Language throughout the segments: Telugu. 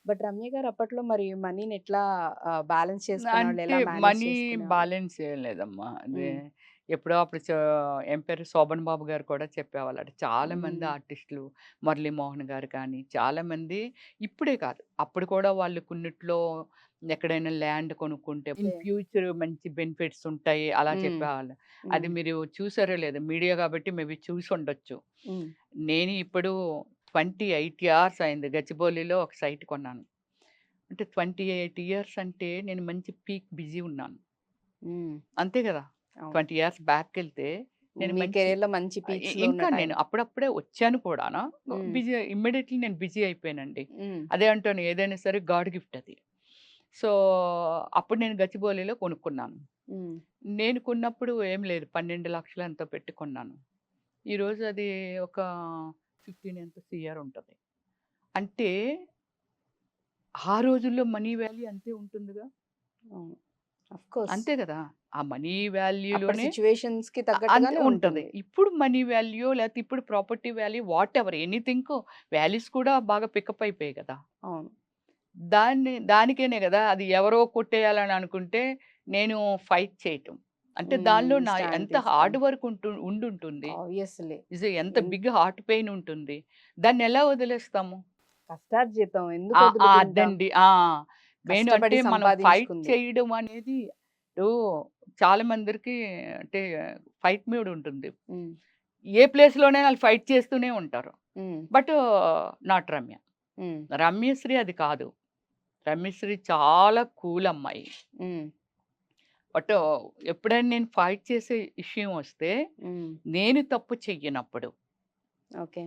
బట్ రమ్య గారు అప్పట్లో మరి మనీని ఎట్లా బ్యాలెన్స్ చేసుకునేవాళ్ళు? అంటే ఎలా మేనేజ్ మనీ చేసుకునేవాళ్ళు? బ్యాలెన్స్ చేయలేదమ్మా. అదే హ్మ్. ఎప్పుడో అప్పుడు ఏం పేరు 'శోభన్ బాబు' గారు కూడా చెప్పేవాళ్ళట. చాలామంది హ్మ్. ఆర్టిస్టులు 'మురళీమోహన్' గారు కానీ, చాలామంది ఇప్పుడే కాదు, అప్పుడు కూడా వాళ్ళు కొన్నిట్లో ఎక్కడైనా ల్యాండ్ కొనుక్కుంటే ఇన్ ఓకే. ఫ్యూచర్ మంచి బెనిఫిట్స్ ఉంటాయి అలా హ్మ్. చెప్పేవాళ్ళు. అది హ్మ్. మీరు చూసారో లేదో మీడియా కాబట్టి మేబీ చూసుండొచ్చు. హ్మ్. నేను ఇప్పుడు 28 ఇయర్స్ అయింది గచ్చిబౌలిలో ఒక సైట్ కొన్నాను. అంటే 28 ఇయర్స్ అంటే నేను మంచి పీక్ బిజీ ఉన్నాను. హ్మ్. అంతే గదా! అవును. 20 ఇయర్స్ బ్యాక్‌కెళ్తే నేను మీ మంచి కెరియర్‌లో మంచి పీక్స్‌లో ఉన్న ఇంకా టైం. నేను అప్పుడప్పుడే వచ్చాను కూడాను. హ్మ్. బిజీ ఇమ్మీడియేట్‌లీ నేను బిజీ అయిపోయానండి. హ్మ్. అదే అంటాను ఏదైనా సరే గాడ్ గిఫ్ట్ అది. సో, అప్పుడు నేను గచ్చిబౌలిలో కొనుక్కున్నాను. హ్మ్. నేను కొన్నప్పుడు ఏం లేదు 12,00,000 ఎంతో పెట్టి కొన్నాను. ఈరోజు అది ఒక 15 ఎంతో సీఆర్ ఉంటది. అంటే ఆ రోజుల్లో మనీ వాల్యూ అంతే ఉంటుందిగా. అవును. ఆఫ్‌కోర్స్. అంతే గదా! ఆ మనీ అప్పటి వాల్యూలోనే సిట్యుయేషన్స్‌కి అంతే తగ్గట్టుగానే ఉంటది. ఉంటుంది. ఇప్పుడు మనీ వాల్యూ లేతే ఇప్పుడు property value whatever anything values కూడా బాగా పికప్ అయిపోయాయి కదా! అవును. దానికేనే గదా! అది ఎవరో కొట్టేయాలని అనుకుంటే నేను ఫైట్ చేయటం. అంటే దానిలో హ్మ్. నా స్టాండ్ ఎంత హార్డ్ తీసుకోవడం. వర్క్ ఉండుంటుంది. ఆబ్వియస్‌లీ. ఎంత ఎన్ బిగ్ హార్ట్ పెయిన్ ఉంటుంది. దాన్నెలా వదిలేస్తాము? కష్టార్జితం ఆ! ఆ! ఎందుకొదులుకుంటాం? అదండి. ఆ! మెయిన్ అంటే కష్టపడి మనం ఫైట్ సంపాదించుకుంది. చేయడం అనేది ఇప్పుడు చాలా మందిరికి అంటే ఫైట్ మూడ్ ఉంటుంది. హ్మ్. ఏ ప్లేస్‌లోనైనా ఆళ్ళు ఫైట్ చేస్తూనే ఉంటారు. హ్మ్. But not Ramya. హ్మ్. రమ్యశ్రీ అది కాదు. రమ్యశ్రీ చాలా కూల్ అమ్మాయి. హ్మ్. బట్ ఎప్పుడైనా నేను ఫైట్ చేసే విషయం వస్తే, హ్మ్. నేను తప్పు చెయ్యనప్పుడు, ఓకే.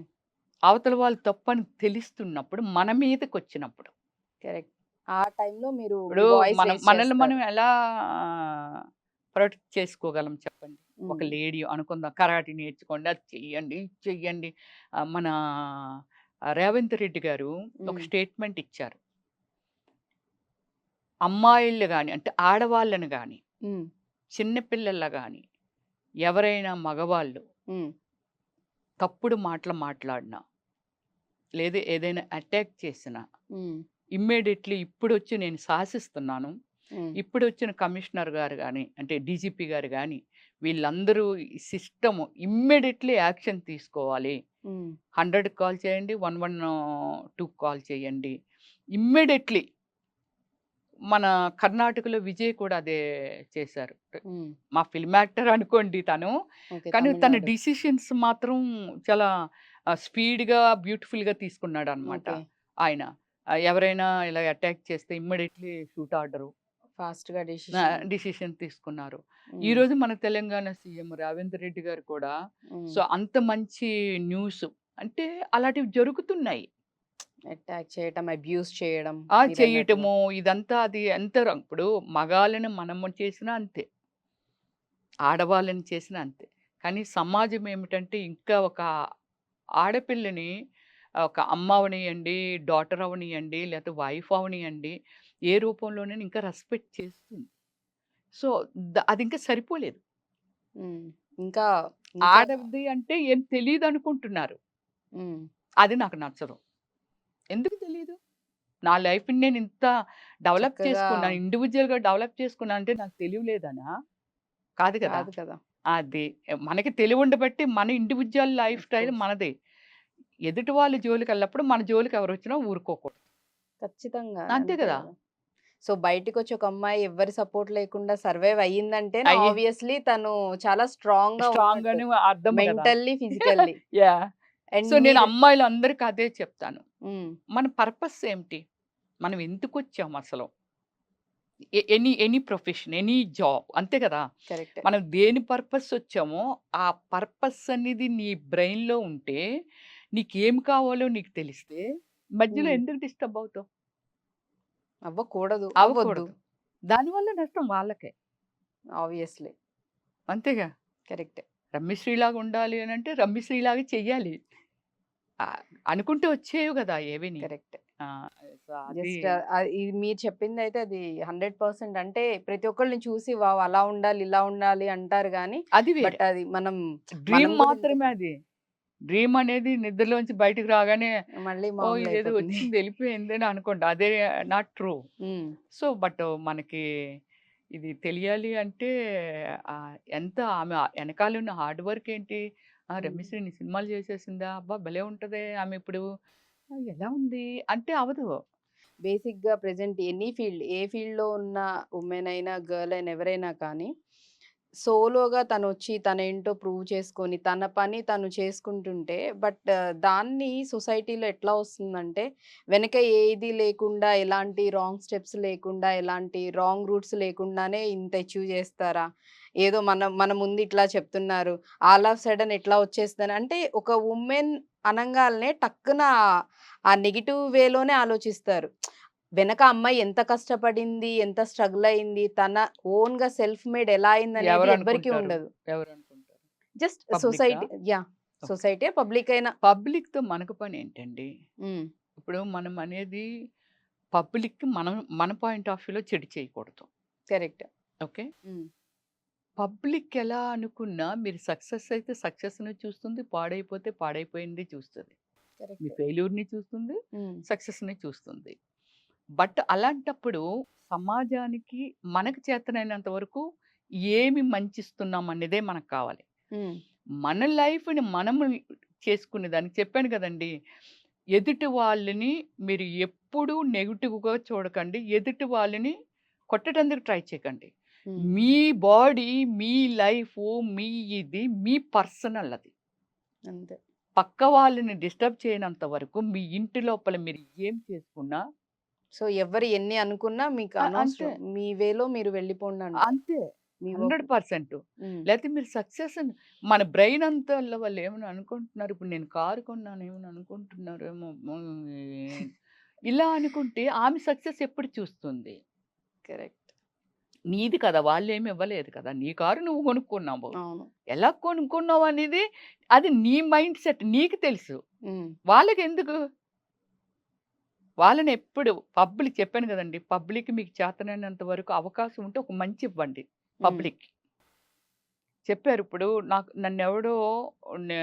అవతల వాళ్ళు తప్పని తెలుస్తున్నప్పుడు, మన మీదకొచ్చినప్పుడు, కరెక్ట్. ఆ టైంలో మీరు మీ ఇప్పుడు వాయిస్ రైజ్ మనల్ని మనం చేస్తారు. ఎలా ప్రొటెక్ట్ చేసుకోగలం చెప్పండి? ఒక హ్మ్. లేడీ అనుకుందాం కరాటే నేర్చుకోండి, అది చెయ్యండి, ఇది చెయ్యండి. మన రేవంత్ రెడ్డి గారు ఒక హ్మ్. స్టేట్మెంట్ ఇచ్చారు. అమ్మాయిల్ని గాని, అంటే ఆడవాళ్ళని గాని, హ్మ్. చిన్న పిల్లల్ని గాని, ఎవరైనా మగవాళ్ళు హ్మ్. తప్పుడు మాటలు మాట్లాడినా, లేదా ఏదైనా అటాక్ చేసినా, హ్మ్. ఇమ్మీడియేట్‌లీ ఇప్పుడొచ్చి నేను శాసిస్తున్నాను. హ్మ్. ఇప్పుడొచ్చిన కమిషనర్ గారు గాని, అంటే డీజీపీ గారు గాని, వీళ్ళందరూ ఈ సిస్టమ్ ఇమ్మీడియేట్‌లీ యాక్షన్ తీసుకోవాలి. హ్మ్. 100కి కాల్ చేయండి. 112కి కాల్ చేయండి. ఇమ్మీడియేట్‌లీ మన కర్ణాటకలో విజయ్ కూడా అదే చేశారు. హ్మ్. మా ఫిల్మ్ యాక్టర్ అనుకోండి తను. ఓకే. కానీ తన తమిళనాడు. డిసిషన్స్ మాత్రం చాలా స్పీడ్‌గా, బ్యూటిఫుల్‌గా తీసుకున్నాడనమాట ఓకే. ఆయన. ఎవరైనా ఇలా అటాక్ చేస్తే ఇమ్మీడియేట్‌లీ షూట్ ఆర్డరు. ఫాస్ట్‌గా డెసిషన్. డిసిషన్ తీసుకున్నారు. హ్మ్. ఈరోజు మన తెలంగాణ సీఎం రేవంత్ రెడ్డి గారు కూడా హ్మ్. సో, అంత మంచి న్యూస్ అంటే అలాంటివి జరుగుతున్నాయి. అటాక్ చేయటం, అబ్యూజ్ చేయడం మీరన్నట్టుగా. చేయటము ఇదంతా అది ఎంత ఇప్పుడు మగాళ్ళని మనము చేసినా అంతే. ఆడవాళ్ళని చేసినా అంతే. కానీ సమాజం ఏమిటంటే ఇంకా ఒక ఆడపిల్లని ఒక అమ్మ అవనియండి, డాటర్ అవనియండి, లేతే వైఫ్ అవనియండి, ఏ రూపంలోనైనా ఇంకా రెస్పెక్ట్ చేస్తుంది. సో, అదింకా సరిపోలేదు. హ్మ్. ఇంకా, ఇంకా ఆడది అంటే ఏం తెలీదనుకుంటున్నారు. హ్మ్. అది నాకు నచ్చదు. ఎందుకు తెలీదు? నా లైఫ్‌ని నేనింత డెవలప్ చక్కగా చేసుకున్నాను. ఇండివిడ్యుయల్‌గా డెవలప్ చేసుకున్నా అంటే నాకు తెలివి లేదనా? కాదు కదా! కాదు కదా! అది. మనకి తెలివుండబట్టి మన ఇండివిడ్యువల్ లైఫ్ స్టైల్ ఆఫ్‌కోర్స్. మనదే. ఎదుటి వాళ్ళ జోలికెళ్ళినప్పుడు మన జోలికి ఎవరొచ్చినా ఊరుకోకూడదు. ఖచ్చితంగా. అంతే అంతే గదా! గదా! సో, బయటికొచ్చి ఒక అమ్మాయి ఎవ్వరి సపోర్ట్ లేకుండా సర్వైవ్ అయ్యిందంటేనే అయ్యి ఆబ్వియస్‌లీ తను చాలా స్ట్రాంగ్‌గా స్ట్రాంగ్ ఉన్నట్టు. అని అర్థం గదా! Mentally, physically. Yeah! And so, నేను మీరు అమ్మాయిలందరికి అదే చెప్తాను. హ్మ్. మన పర్పస్ ఏంటి? మనం ఎందుకొచ్చాం అసలు? ఎనీ ప్రొఫెషన్, ఎనీ జాబ్ అంతే గదా! కరెక్టే. మనం దేని పర్పస్ ఒచ్చామో, ఆ పర్పస్ అనేది నీ బ్రెయిన్‌లో ఉంటే, నీకేం కావాలో నీకు తెలిస్తే, మధ్యలో హ్మ్. ఎందుకు డిస్టర్బ్ అవుతావు? అవ్వకూడదు. అవ్వొద్దు. అవ్వకూడదు. దానివల్ల నష్టం వాళ్ళకే. ఆబ్వియస్‌లీ. అంతేగా! కరెక్టే. రమ్యశ్రీలాగా ఉండాలి అనంటే, రమ్యశ్రీలాగా చెయ్యాలి. అనుకుంటే వచ్చేవి గదా! ఏవిని. కరెక్టే. ఆ! సో, అది జస్ట్ ఇది మీరు చెప్పిందైతే అది 100% అంటే ప్రతి ఒక్కళ్ళని చూసి వావ్! అలా ఉండాలి, ఇలా ఉండాలి అంటారు గానీ, అది వేరే. బట్ అది మనం మనం డ్రీమ్ గూడా మాత్రమే అది. డ్రీమ్ అనేది నిద్రలోంచి బయటికి రాగానే మళ్ళీ ఓహ్! మామూలు ఇదేదో అయిపోతుంది. వచ్చింది ఎళ్ళిపోయింది అని అనుకోండి. అదే నాట్ ట్రూ. హ్మ్. సో, బట్ మనకి ఇది తెలియాలి అంటే ఎంత ఆమె ఎనకాలున్న హార్డ్ వర్క్ ఏంటి? హ్మ్. రమ్యశ్రీ ఇన్ని సినిమాలు చేసేసిందా? అబ్బా! భలే ఉంటదే ఆమె ఇప్పుడు. ఎలా ఉంది? అంటే అవ్వదు. బేసిక్‌గా ప్రెజెంట్ ఎనీ ఫీల్డ్, ఏ ఫీల్డ్‌లో ఉన్న వుమెన్ అయినా, గర్ల్ అయినా ఎవరైనా కానీ, సోలోగా తనొచ్చి తనేంటో ప్రూవ్ చేసుకొని, తన పని తను చేసుకుంటుంటే దాన్ని సొసైటీలో ఎట్లా వస్తుందంటే, వెనక ఏది లేకుండా, ఎలాంటి రాంగ్ స్టెప్స్ లేకుండా, ఎలాంటి రాంగ్ రూట్స్ లేకుండానే ఇంత అచీవ్ చేస్తారా? ఏదో మన ముందు ఇట్లా చెప్తున్నారు. ఆల్ ఆఫ్ సడెన్ ఎట్లా వచ్చేస్తదని అంటే, ఒక వుమెన్ అనంగాల్నే టక్కున ఆ నెగెటివ్ వేలోనే ఆలోచిస్తారు. వెనక అమ్మాయి ఎంత కష్టపడింది, ఎంత స్ట్రగుల్ అయింది, తన ఓన్‌గా సెల్ఫ్ మేడ్ ఎలా అయిందనేది ఎవ్వరికీ ఎవరనుకుంటారు? ఉండదు. ఎవరనుకుంటారు? జస్ట్ పబ్లికా? Society yeah! Okay. Society, public అయినా. పబ్లిక్‌తో మనకు పనేంటండి? హ్మ్. ఇప్పుడు మనం అనేది పబ్లిక్‌కి మన పాయింట్ ఆఫ్ వ్యూలో చెడు చేయకూడదు. కరెక్ట్. ఓకే. హ్మ్. పబ్లిక్ ఎలా అనుకున్నా మీరు సక్సెస్ అయితే సక్సెస్‌ని చూస్తుంది. పాడైపోతే పాడైపోయింది చూస్తది. మీ కరెక్టే. ఫెయిల్యూర్‌ని చూస్తుంది. హ్మ్. సక్సెస్‌ని చూస్తుంది. బట్ అలాంటప్పుడు సమాజానికి మనకు చేతనైనంత వరకు ఏమి మంచిస్తున్నాం అనేదే మనకు కావాలి. హ్మ్. మన లైఫ్‌ని మనము చేసుకునే దానికి చెప్పాను కదండీ! ఎదుటి వాళ్ళని మీరు ఎప్పుడూ నెగెటివ్‌గా చూడకండి. ఎదుటి వాళ్ళని కొట్టడానికి ట్రై చేయకండి. హ్మ్. మీ బాడీ, మీ లైఫు, మీ ఇది మీ పర్సనల్ అది. అంతే. పక్క వాళ్ళని డిస్టర్బ్ చేయనంత వరకు మీ ఇంటి లోపల మీరు ఏం చేసుకున్నా సో, ఎవ్వరు ఎన్ని అనుకున్నా మీకు అంతే. అనవసరం. మీ వేలో మీరు వెళ్ళిపోండంటారు. అంతే. మీ వర్క్. 100% హ్మ్. లేతే మీరు సక్సెస్ అని మన బ్రెయిన్ అంతా వాళ్ళు ఏమైనా అనుకుంటున్నారు. ఇప్పుడు నేను కారు కొన్నాను ఏమైనా అనుకుంటున్నారేమో ఇలా అనుకుంటే ఆమె సక్సెస్ ఎప్పుడు చూస్తుంది? కరెక్ట్. నీది కదా! వాళ్ళేమి ఇవ్వలేదు కదా! నీ కారు నువ్వు కొనుక్కున్నావు. అవును. ఎలా కొనుక్కున్నావు అనేది అది నీ మైండ్ సెట్ నీకు తెలుసు. హ్మ్. వాళ్ళకెందుకు? వాళ్ళని ఎప్పుడు పబ్లిక్ చెప్పాను గదండీ! పబ్లిక్ మీకు చేతనైనంత వరకు అవకాశం ఉంటే ఒక మంచి ఇవ్వండి హ్మ్. పబ్లిక్‌కి. చెప్పారు ఇప్పుడు నాకు నన్నెవడో నే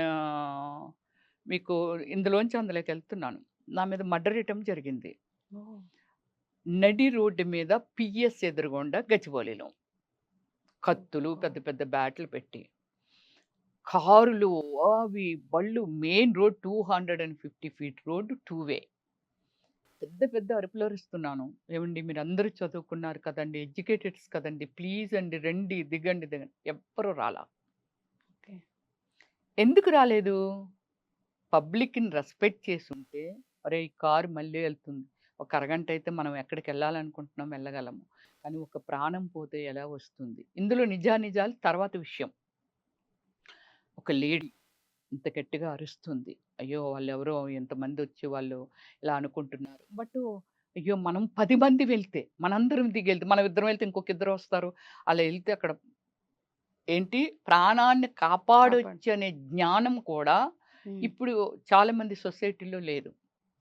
మీకు ఇందులోంచి అందులోకెళ్తున్నాను. నా మీద మర్డర్ అటెంప్ట్ జరిగింది. ఓహ్! నడి రోడ్డు మీద పీఎస్ ఎదురుగుండా గచ్చిబౌలిలో. కత్తులు ఓహో! పెద్ద పెద్ద బ్యాటులు పెట్టి. కారులు అవి బళ్ళు main road 250 feet road two way. పెద్ద పెద్ద అరుపులరుస్తున్నాను. ఏవండీ మీరందరూ చదువుకున్నారు కదండీ! ఎడ్యుకేటెడ్స్ కదండీ! ప్లీజ్ అండి రండి, దిగండి, దిగండి. ఎవ్వరు రాలా. ఓకే. ఎందుకు రాలేదు? పబ్లిక్‌ని రెస్పెక్ట్ చేసుంటే, ఒరేయ్! ఈ కారు మళ్ళీ ఎళ్తుంది. ఒక అరగంట అయితే మనం ఎక్కడికెళ్ళాలనుకుంటున్నాం వెళ్ళగలము. కానీ ఒక ప్రాణం పోతే ఎలా వస్తుంది? ఇందులో నిజానిజాలు తర్వాత విషయం. ఒక లేడీ ఇంత గట్టిగా అరుస్తుంది. అయ్యో! వాళ్ళెవరో ఇంతమందొచ్చి వాళ్ళు ఇలా అనుకుంటున్నారు. అయ్యో! మనం 10 మంది వెళ్తే, మనందరం దిగెళ్తే, మనం ఇద్దరం వెళ్తే ఇంకొక ఇద్దరొస్తారు. అలా ఎళ్తే అక్కడ ఏంటి ప్రాణాన్ని కాపాడు. కాపాడొచ్చనే జ్ఞానం కూడా హ్మ్. ఇప్పుడు చాలా మంది సొసైటీలో లేదు.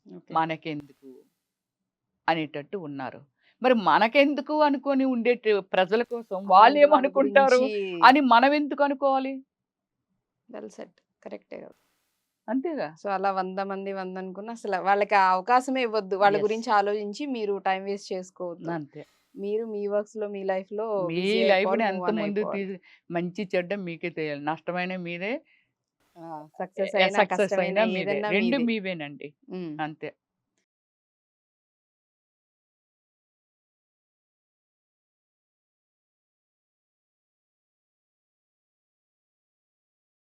ఓకే. మనకెందుకు అనేటట్టు ఉన్నారు. మరి మనకెందుకు అనుకోని ఉండేటి ప్రజల కోసం అలాంటి వాళ్ళ వాళ్ళేమనుకుంటారు గురించి అని మనమెందుకు అనుకోవాలి? Well set. కరెక్టే కదా! అంతేగా. సో, అలా 100 మంది 100 అనుకున్న అసల వాళ్ళకి ఆ అవకాశమే ఇవ్వద్దు. వాళ్ళ యెస్. గురించి ఆలోచించి మీరు టైమ్ వేస్ట్ చేసుకోవద్దు. అంతే. మీరు మీ వర్క్స్‌లో, మీ లైఫ్‌లో మీ బిజీ లైఫ్‌ని అయిపోవాలి. మూవ్ ఎంత ఆన్ ముందుకు అయిపోవాలి. మంచి చెడ్డ మీకే తెలియాలి. నష్టమైన మీదే, ఆ! సక్సెస్ అయినా, సక్సెస్ కష్టమైనా అయినా మీదే. ఏదన్నా 2 మీదే. మీవేనండి. హ్మ్. అంతే.